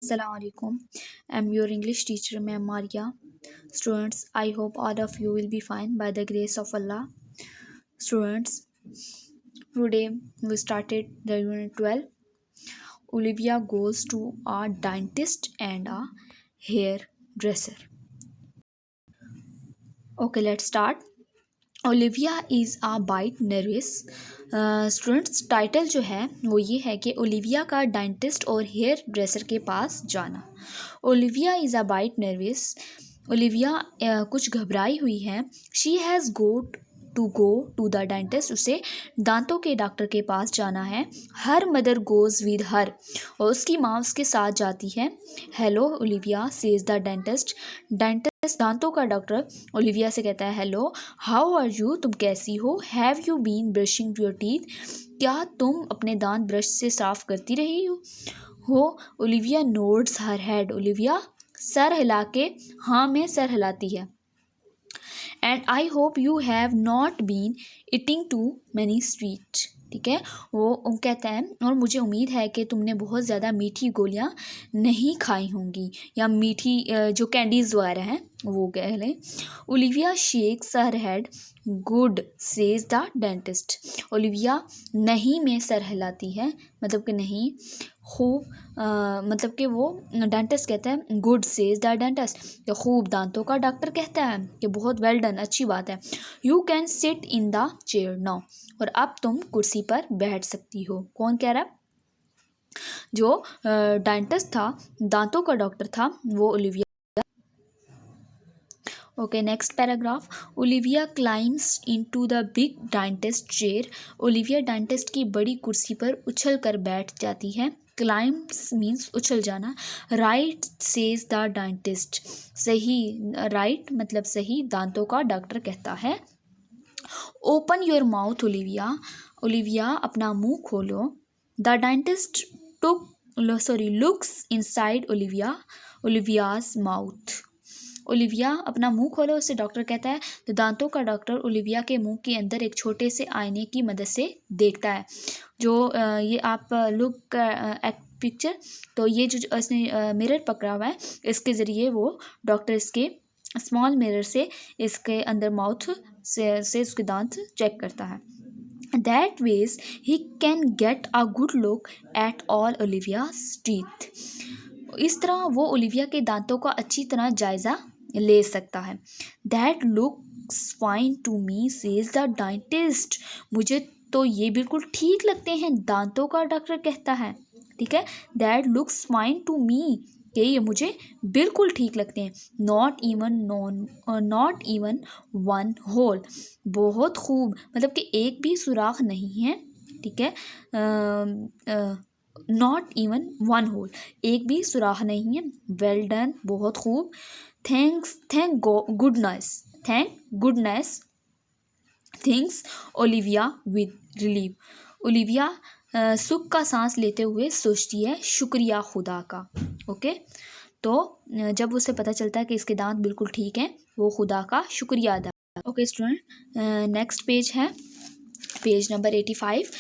Assalamualaikum. I'm your English teacher, Ma'am Maria. Students, I hope all of you will be fine by the grace of Allah. Students, today we started the unit 12. Olivia goes to a dentist and a hairdresser. Okay, let's start. Olivia is a bit nervous. Students title जो है वो ये है कि Olivia का dentist और hair dresser के पास जाना. Olivia is a bit nervous. Olivia कुछ घबराई हुई है. She has go to the dentist. उसे दांतों के डॉक्टर के पास जाना है. Her mother goes with her. और उसकी माँ उसके साथ जाती है. Hello Olivia says the dentist. Dentist दांतों का डॉक्टर ओलिविया से कहता है हेलो. How are you. तुम कैसी हो. Have you been brushing your teeth. क्या तुम अपने दांत ब्रश से साफ करती रही हो. Olivia nods her head. Olivia सर हिला के हाँ में सर हिलाती है. And I hope you have not been eating too many sweet. ठीक है, वो कहता है और मुझे उम्मीद है कि तुमने बहुत ज़्यादा मीठी गोलियां नहीं खाई होंगी या मीठी जो कैंडीज़ वगैरह हैं वो कह लें. Olivia shakes her head. Good says the dentist. Olivia नहीं में सर हिलाती है, मतलब कि नहीं. खूब मतलब कि वो डेंटिस्ट कहता है गुड सेज द डेंटिस्ट, तो खूब दांतों का डॉक्टर कहता है कि बहुत वेल डन, अच्छी बात है. You can sit in the chair now. और अब तुम कुर्सी पर बैठ सकती हो. कौन कह रहा है. जो डेंटिस्ट था, दांतों का डॉक्टर था, वो Olivia. Okay, next paragraph. Olivia climbs into the big dentist chair. Olivia dentist की बड़ी कुर्सी पर उछल कर बैठ जाती है. क्लाइम्स मीन्स उछल जाना. Right says the dentist. सही, राइट मतलब सही, दांतों का डॉक्टर कहता है. Open your mouth Olivia. Olivia अपना मुंह खोलो. The dentist looks inside Olivia's mouth. Olivia अपना मुंह खोलो, उससे डॉक्टर कहता है. तो दांतों का डॉक्टर ओलिविया के मुंह के अंदर एक छोटे से आईने की मदद से देखता है. जो ये आप लुक एट पिक्चर, तो ये जो इसने मिरर पकड़ा हुआ है, इसके ज़रिए वो डॉक्टर इसके स्मॉल मिरर से इसके अंदर माउथ से उसके दांत चेक करता है. That ways he can get a good look at all Olivia's teeth. इस तरह वो ओलिविया के दांतों का अच्छी तरह जायज़ा ले सकता है. That looks fine to me says the dentist. मुझे तो ये बिल्कुल ठीक लगते हैं, दांतों का डॉक्टर कहता है. ठीक है, That looks fine to me, कि ये मुझे बिल्कुल ठीक लगते हैं. Not even one hole. बहुत खूब मतलब कि एक भी सुराख नहीं है. ठीक है, नॉट इवन वन होल, एक भी सुराख नहीं है. वेल डन, बहुत खूब. Thank goodness things Olivia with relieve. Olivia सुख का सांस लेते हुए सोचती है शुक्रिया खुदा का. ओके, तो जब उसे पता चलता है कि इसके दांत बिल्कुल ठीक हैं, वो खुदा का शुक्रिया अदा. ओके स्टूडेंट, नेक्स्ट पेज है, page number 85.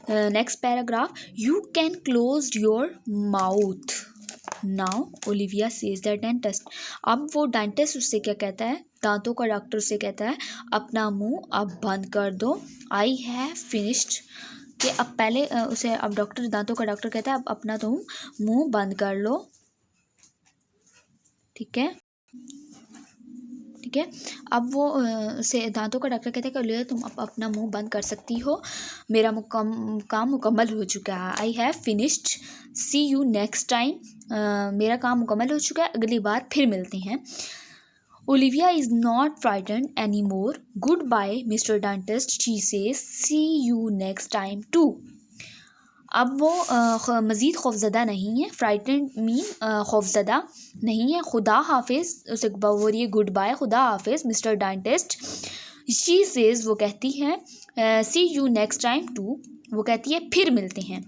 Next paragraph. You can close your mouth now Olivia says the dentist. अब वो डेंटिस्ट उससे क्या कहता है, दांतों का डॉक्टर उससे कहता है अपना मुंह अब बंद कर दो. आई हैव फिनिश्ड, कि अब पहले उसे अब डॉक्टर, दांतों का डॉक्टर कहता है अब अपना तुम मुंह बंद कर लो. ठीक है, ठीक है. अब वो उसे दांतों का डॉक्टर कहता है कि ओलिविया तुम अब अपना मुंह बंद कर सकती हो, मेरा काम मुकम्मल हो चुका है. I have finished, see you next time. मेरा काम मुकम्मल हो चुका है, अगली बार फिर मिलते हैं. Olivia is not frightened any more. Good bye mister dentist, she says see you next time too. अब वो मज़ीद खौफज़दा नहीं है. फ्राइटेंड मीन खौफज़दा नहीं है. खुदा हाफिज़, उसे बोलिए गुड बाय, खुदा हाफिज़ मिस्टर डेंटिस्ट. शी सेज, वो कहती है see you next time too, वो कहती है फिर मिलते हैं.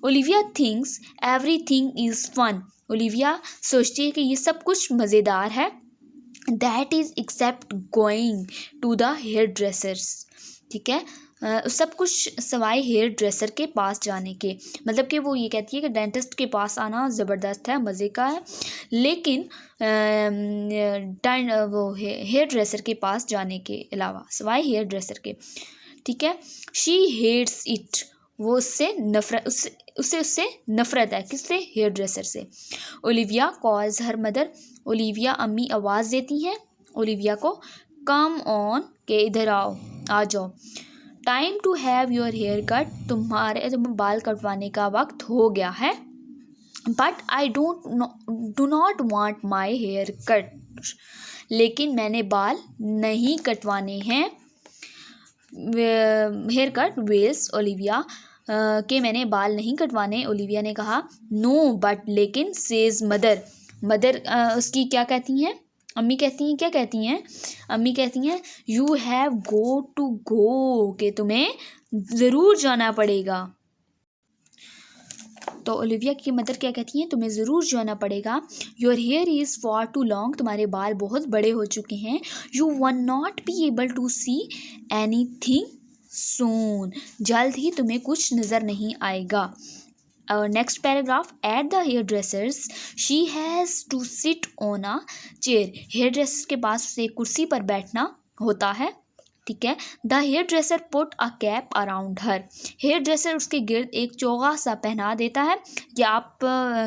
Olivia thinks everything is fun. Olivia सोचती है कि ये सब कुछ मज़ेदार है. That is except going to the hair dressers. ठीक है, सब कुछ सवाए हेयर ड्रेसर के पास जाने के। मतलब कि वो ये कहती है कि डेंटिस्ट के पास आना ज़बरदस्त है, मज़े का है, लेकिन वो हेयर ड्रेसर के पास जाने के अलावा, सवाए हेयर ड्रेसर के। ठीक है। शी हेट्स इट, वो उससे नफरत, उससे नफरत है। किससे? हेयर ड्रेसर से। Olivia calls her mother, Olivia अम्मी आवाज़ देती हैं ओलिविया को। कम ऑन, के इधर आओ, आ जाओ। Time to have your hair cut, तुम बाल कटवाने का वक्त हो गया है। But I do not want my hair cut, लेकिन मैंने बाल नहीं कटवाने हैं। हेयर कट वेल्स ओलिविया, के मैंने बाल नहीं कटवाने। ओलिविया ने कहा। नो बट, लेकिन, सेज मदर, मदर उसकी क्या कहती हैं? अम्मी कहती हैं, क्या कहती हैं? अम्मी कहती हैं you have go to go, के तुम्हें ज़रूर जाना पड़ेगा। तो ओलिविया की मदर क्या कहती हैं? तुम्हें ज़रूर जाना पड़ेगा। Your hair is far too long, तुम्हारे बाल बहुत बड़े हो चुके हैं। You won't be able to see anything soon, जल्द ही तुम्हें कुछ नज़र नहीं आएगा। Next paragraph, at the hair dressers she has to sit on a chair, hairdresser के पास उसे कुर्सी पर बैठना होता है। ठीक है। The hair dresser put a cap around her, hair dresser उसके गिर्द एक चोगा सा पहना देता है। या आप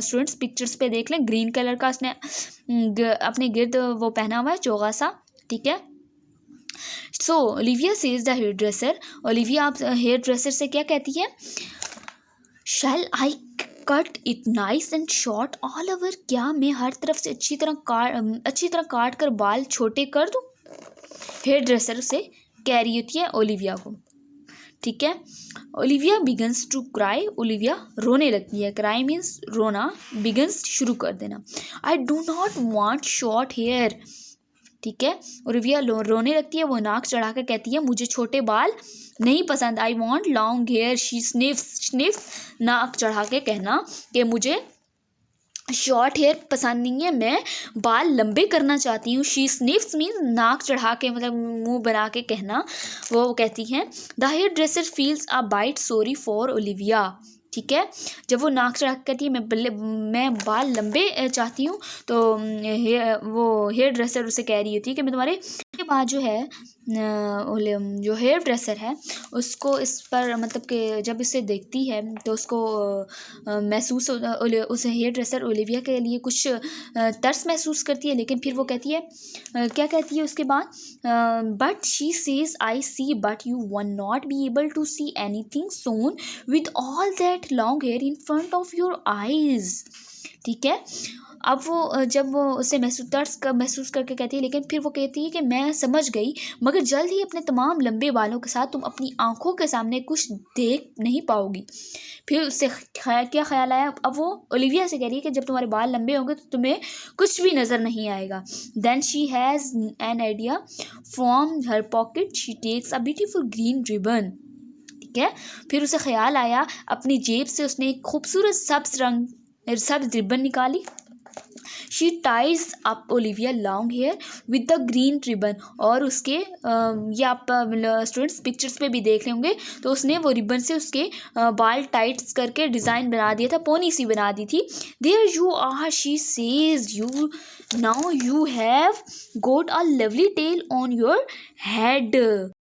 स्टूडेंट्स पिक्चर्स पे देख लें, ग्रीन कलर का उसने अपने गिर्द वो पहना हुआ है, चोगा सा। ठीक है। So Olivia says the hair dresser, Olivia आप हेयर ड्रेसर से क्या कहती है? Shall I cut it nice and short all over, क्या मैं हर तरफ से अच्छी तरह काट कर बाल छोटे कर दूँ? हेयर ड्रेसर से कह रही होती है ओलिविया को। ठीक है। Olivia begins to cry, Olivia रोने लगती है। क्राई मीन्स रोना, बिगन्स शुरू कर देना। I do not want short hair, ठीक है। ओलिविया रोने लगती है, वो नाक चढ़ा कर कहती है मुझे छोटे बाल नहीं पसंद। I want long hair, she sniff, नाक चढ़ा के कहना कि मुझे शॉर्ट हेयर पसंद नहीं है, मैं बाल लंबे करना चाहती हूँ। शी स्निफ्स मीन्स नाक चढ़ा के, मतलब मुंह बना के कहना। वो कहती हैं the hair dresser feels a bit sorry for Olivia. ठीक है। जब वो नाक चढ़ा के कहती है मैं बाल लंबे चाहती हूँ, तो वो हेयर ड्रेसर उसे कह रही होती है कि मैं तुम्हारे के बाद जो है जो हेयर ड्रेसर है उसको इस पर, मतलब कि जब इसे देखती है तो उसको महसूस उस हेयर ड्रेसर ओलिविया के लिए कुछ तरस महसूस करती है। लेकिन फिर वो कहती है क्या कहती है उसके बाद? But she says I see but you won't be able to see anything soon with all that long hair in front of your eyes. ठीक है। अब वो जब वो उसे महसूस करके कहती है, लेकिन फिर वो कहती है कि मैं समझ गई, मगर जल्द ही अपने तमाम लंबे बालों के साथ तुम अपनी आंखों के सामने कुछ देख नहीं पाओगी। फिर उससे क्या ख्याल आया? अब वो ओलिविया से कह रही है कि जब तुम्हारे बाल लंबे होंगे तो तुम्हें कुछ भी नज़र नहीं आएगा। Then she has an idea, from her pocket she takes a beautiful green ribbon. ठीक है। फिर उसे ख्याल आया, अपनी जेब से उसने एक खूबसूरत सब्ज रिबन निकाली। She ties up Olivia long here with the green ribbon, और उसके ये आप स्टूडेंट्स पिक्चर्स पे भी देख रहे होंगे, तो उसने वो रिबन से उसके बाल टाइट्स करके डिज़ाइन बना दिया था, पोनी सी बना दी थी। There you are, she says, you now you have got a lovely tail on your head.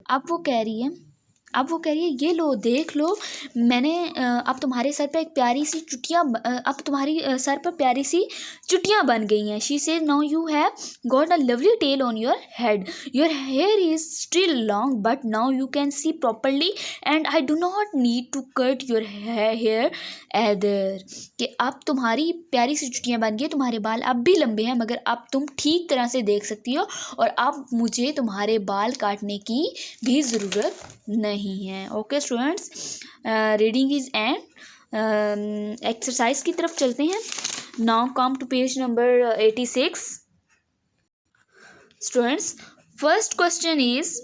अब वो कह रही है ये लो, देख लो, मैंने अब तुम्हारे सर पर एक प्यारी सी चुटिया, अब तुम्हारी सर पर प्यारी सी चुटियाँ बन गई हैं। She says now you have got a lovely tail on your head, your hair is still long but now you can see properly and I do not need to cut your hair either. कि अब तुम्हारी प्यारी सी चुटियाँ बन गई, तुम्हारे बाल अब भी लंबे हैं, मगर अब तुम ठीक तरह से देख सकती हो, और अब मुझे तुम्हारे बाल काटने की भी ज़रूरत नहीं है। Okay students, reading is end exercise की तरफ चलते हैं। Now come to page number 86। Students, first question is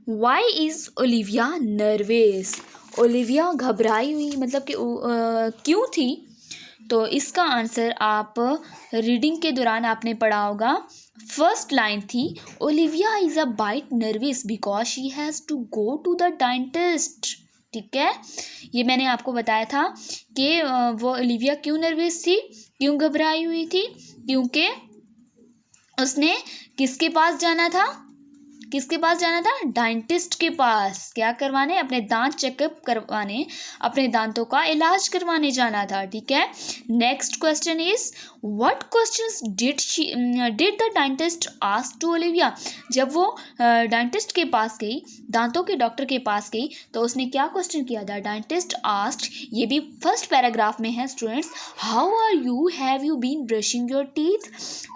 why is Olivia nervous? Olivia घबराई हुई, मतलब कि क्यों थी? तो इसका आंसर आप रीडिंग के दौरान आपने पढ़ा होगा। फर्स्ट लाइन थी Olivia is a bit nervous because she has to go to the dentist. ठीक है, ये मैंने आपको बताया था कि वो ओलिविया क्यों नर्वस थी, क्यों घबराई हुई थी, क्योंकि उसने किसके पास जाना था, किसके पास जाना था, डेंटिस्ट के पास। क्या करवाने, अपने दांत चेकअप करवाने, अपने दांतों का इलाज करवाने जाना था। ठीक है, next question is what questions did the dentist ask to Olivia. जब वो डेंटिस्ट के पास गई, दांतों के डॉक्टर के पास गई, तो उसने क्या क्वेश्चन किया था, डेंटिस्ट आस्क्ड, ये भी फर्स्ट पैराग्राफ में है students, how are you, have you been brushing your teeth.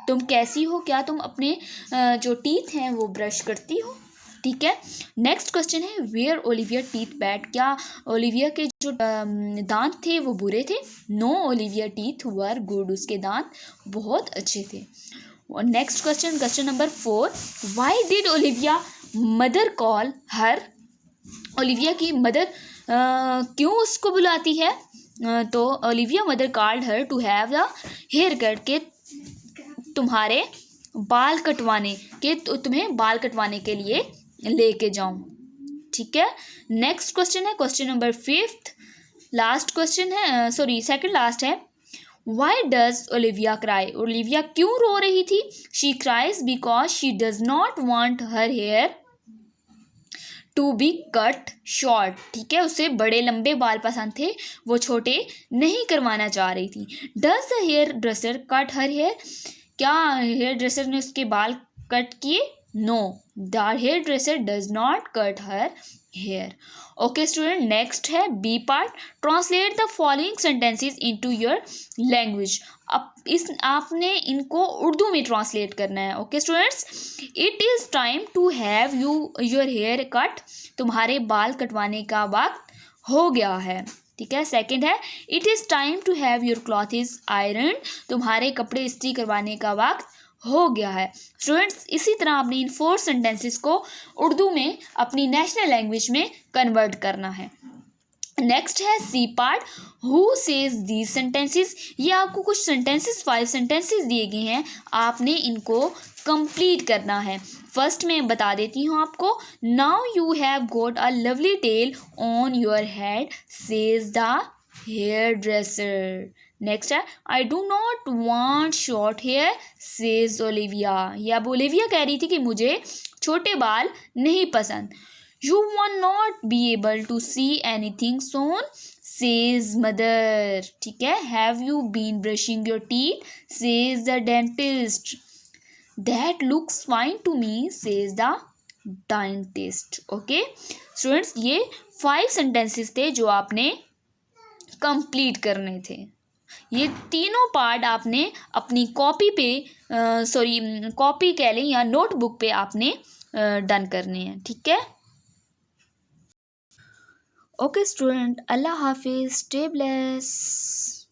तुम कैसी हो, क्या तुम अपने जो टीथ हैं वो ब्रश करती हो। ठीक है, नेक्स्ट क्वेश्चन है वेयर ओलिविया टीथ बैड। क्या ओलिविया के जो दांत थे वो बुरे थे। No Olivia teeth were good, उसके दांत बहुत अच्छे थे। Next question, question number 4, why did Olivia mother call her. ओलिविया की मदर क्यों उसको बुलाती है, तो Olivia mother called her to have the hair cut, के तुम्हारे बाल कटवाने के, तुम्हें बाल कटवाने के लिए लेके जाऊं। ठीक है, नेक्स्ट क्वेश्चन है क्वेश्चन नंबर 5, लास्ट क्वेश्चन है, सॉरी सेकंड लास्ट है, व्हाई डज ओलिविया क्राई। ओलिविया क्यों रो रही थी। She cries because she does not want her hair to be cut short. ठीक है, उसे बड़े लंबे बाल पसंद थे, वो छोटे नहीं करवाना चाह रही थी। Does the hair dresser cut her hair, क्या हेयर ड्रेसर ने उसके बाल कट किए। No, the hair dresser does not cut her hair. Okay student, next है B part, translate the following sentences into your language. अब आपने इनको उर्दू में ट्रांसलेट करना है। Okay students, it is time to have your hair cut, तुम्हारे बाल कटवाने का वक्त हो गया है। ठीक है, सेकंड है it is time to have your clothes iron, तुम्हारे कपड़े इस्त्री करवाने का वक्त हो गया है। स्टूडेंट्स, इसी तरह आपने इन 4 सेंटेंसेस को उर्दू में अपनी नेशनल लैंग्वेज में कन्वर्ट करना है। नेक्स्ट है C part, who says these sentences. ये आपको कुछ सेंटेंसेस 5 सेंटेंसेस दिए गए हैं, आपने इनको कंप्लीट करना है। फर्स्ट में बता देती हूँ आपको, now you have got a lovely tail on your head says the hair dresser. Next है I do not want short hair says Olivia. ये अब ओलिविया कह रही थी कि मुझे छोटे बाल नहीं पसंद। You will not be able to see anything soon, says mother. ठीक है, have you been brushing your teeth, says the dentist. That looks fine to me, says the dentist. Okay students, ये 5 sentences थे जो आपने complete करने थे। ये तीनों पार्ट आपने अपनी कॉपी पे कॉपी कह लें या नोटबुक पे आपने डन करने हैं। ठीक है, ओके स्टूडेंट, अल्लाह हाफिज़, स्टे ब्लेस।